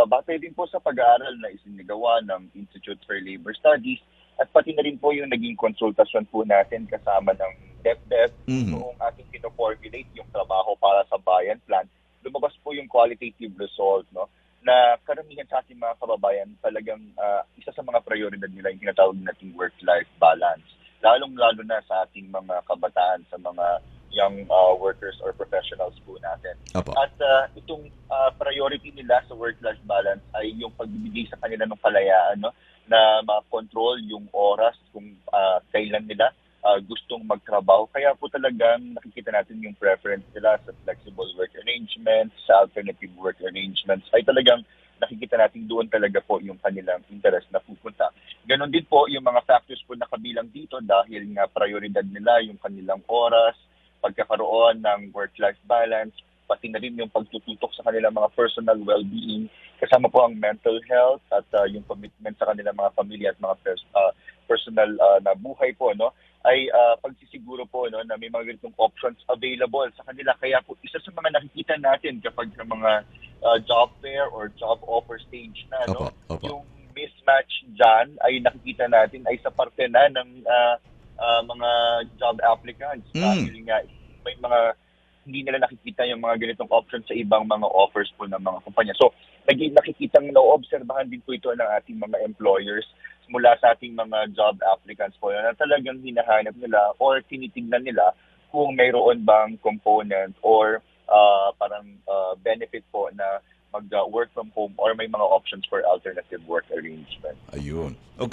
batay din po sa pag-aaral na isinagawa ng Institute for Labor Studies at pati na rin po yung naging konsultasyon po natin kasama ng DepEd Mhm. noong ating pino-formulate yung trabaho para sa Bayan Plan, lumabas po yung qualitative result, no, na karamihan sa ating mga kababayan talagang isa sa mga prioridad nila yung tinatawag nating work-life balance. Lalong-lalo na sa ating mga kabataan, sa mga young workers or professionals po natin. Opo. At itong priority nila sa work-life balance ay yung pagbibigay sa kanila ng kalayaan, no, na ma-control yung oras kung kailan nila gustong magtrabaho. Kaya po talagang nakikita natin yung preference nila sa flexible work arrangements, sa alternative work arrangements, ay talagang nakikita natin doon talaga po yung kanilang interest na pupunta. Ganon din po yung mga factors po na kabilang dito dahil nga prioridad nila yung kanilang oras, pagkakaroon ng work-life balance, pati na rin yung pagtututok sa kanilang mga personal well-being, kasama po ang mental health at yung commitment sa kanilang mga pamilya at mga personal na buhay po, no, ay pagsisiguro po, no, na may mga ganitong options available sa kanila. Kaya po isa sa mga nakikita natin kapag sa mga job fair or job offer stage na, no, Opo. Opo. yung mismatch dyan ay nakikita natin ay sa parte na ng mga job applicants Mm. dahil nga may mga hindi nila nakikita yung mga ganitong options sa ibang mga offers po ng mga kumpanya. So, nakikitang naoobserbahan din po ito ng ating mga employers mula sa ating mga job applicants po na talagang hinahanap nila or tinitignan nila kung mayroon bang component or parang benefit po na mag-work from home or may mga options for alternative work arrangement. Ayun. Okay.